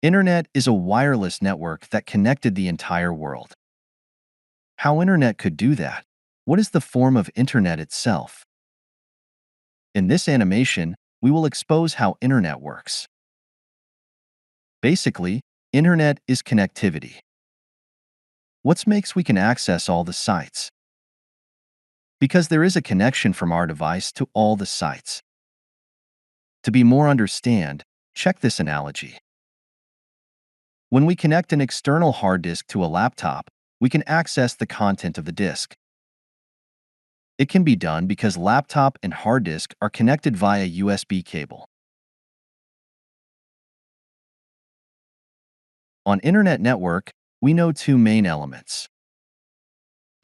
Internet is a wireless network that connected the entire world. How Internet could do that? What is the form of Internet itself? In this animation, we will expose how Internet works. Basically, Internet is connectivity. What makes we can access all the sites? Because there is a connection from our device to all the sites. To be more understand, check this analogy. When we connect an external hard disk to a laptop, we can access the content of the disk. It can be done because laptop and hard disk are connected via USB cable. On Internet network, we know two main elements.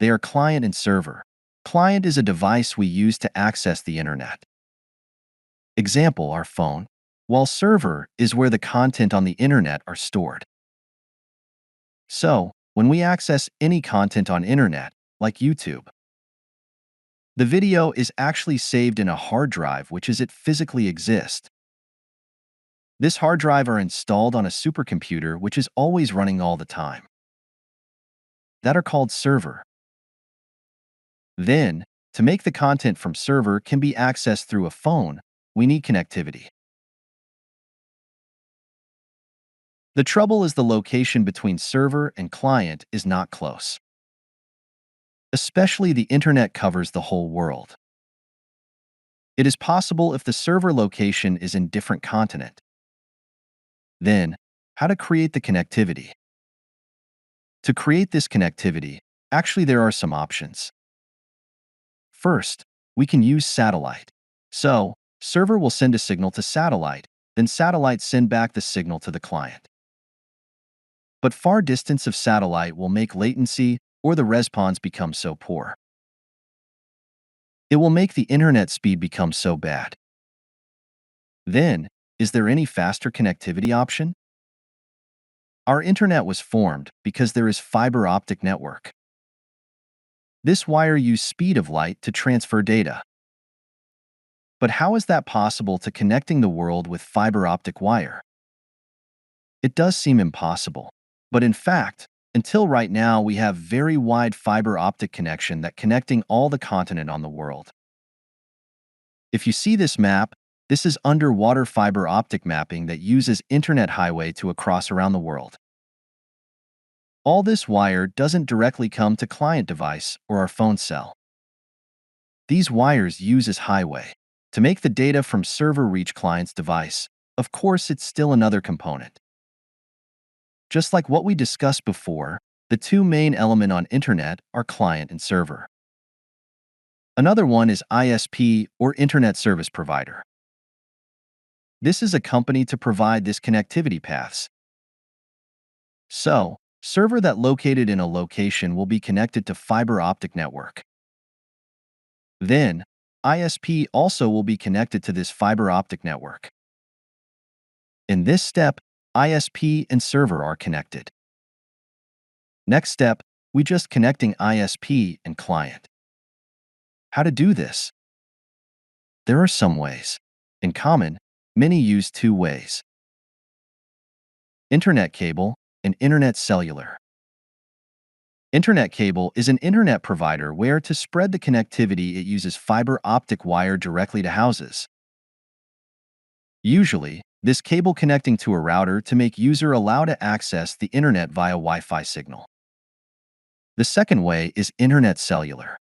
They are client and server. Client is a device we use to access the Internet. Example, our phone, while server is where the content on the Internet are stored. So, when we access any content on Internet, like YouTube, the video is actually saved in a hard drive which is it physically exists. This hard drive are installed on a supercomputer which is always running all the time. That are called server. Then, to make the content from server can be accessed through a phone, we need connectivity. The trouble is the location between server and client is not close. Especially the Internet covers the whole world. It is possible if the server location is in different continent. Then, how to create the connectivity? To create this connectivity, actually there are some options. First, we can use satellite. So, server will send a signal to satellite, then satellite send back the signal to the client. But far distance of satellite will make latency or the response become so poor. It will make the Internet speed become so bad. Then, is there any faster connectivity option? Our Internet was formed because there is fiber optic network. This wire uses speed of light to transfer data. But how is that possible to connecting the world with fiber optic wire? It does seem impossible, but in fact, until right now we have very wide fiber optic connection that connecting all the continent on the world. If you see this map, this is underwater fiber optic mapping that uses Internet highway to across around the world. All this wire doesn't directly come to client device or our phone cell. These wires uses highway to make the data from server reach client's device. Of course, it's still another component. Just like what we discussed before, the two main elements on Internet are client and server. Another one is ISP or Internet Service Provider. This is a company to provide this connectivity paths. So, server that located in a location will be connected to fiber optic network. Then, ISP also will be connected to this fiber optic network. In this step, ISP and server are connected. Next step, we just connecting ISP and client. How to do this? There are some ways. In common, many use two ways. Internet cable and Internet cellular. Internet cable is an internet provider where to spread the connectivity it uses fiber optic wire directly to houses. Usually, this cable connecting to a router to make user allow to access the internet via Wi-Fi signal. The second way is Internet cellular.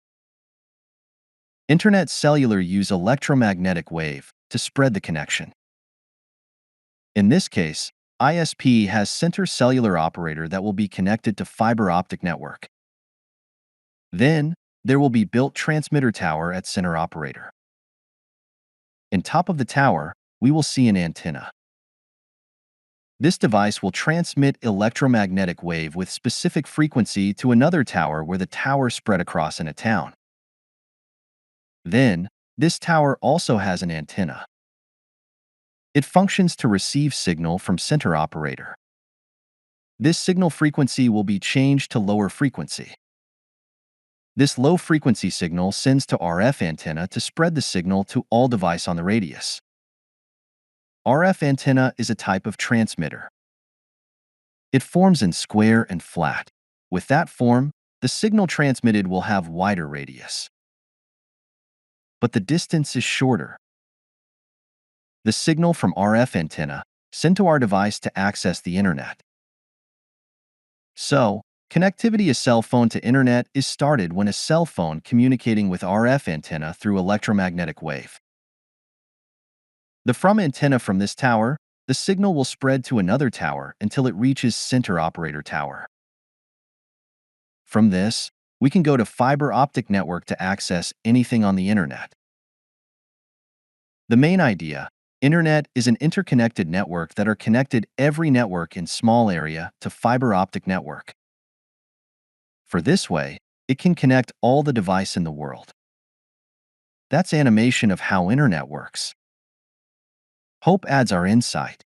Internet cellular use electromagnetic wave to spread the connection. In this case, ISP has center cellular operator that will be connected to fiber optic network. Then, there will be built transmitter tower at center operator. In top of the tower, we will see an antenna. This device will transmit electromagnetic wave with specific frequency to another tower where the tower spread across in a town. Then, this tower also has an antenna. It functions to receive signal from center operator. This signal frequency will be changed to lower frequency. This low frequency signal sends to RF antenna to spread the signal to all device on the radius. RF antenna is a type of transmitter. It forms in square and flat. With that form, the signal transmitted will have wider radius. But the distance is shorter. The signal from RF antenna sent to our device to access the internet. So, connectivity of cell phone to internet is started when a cell phone communicating with RF antenna through electromagnetic wave. The from antenna from this tower, the signal will spread to another tower until it reaches center operator tower. From this, we can go to fiber optic network to access anything on the internet. The main idea, internet is an interconnected network that are connected every network in small area to fiber optic network. For this way, it can connect all the device in the world. That's animation of how internet works. Hope adds our insight.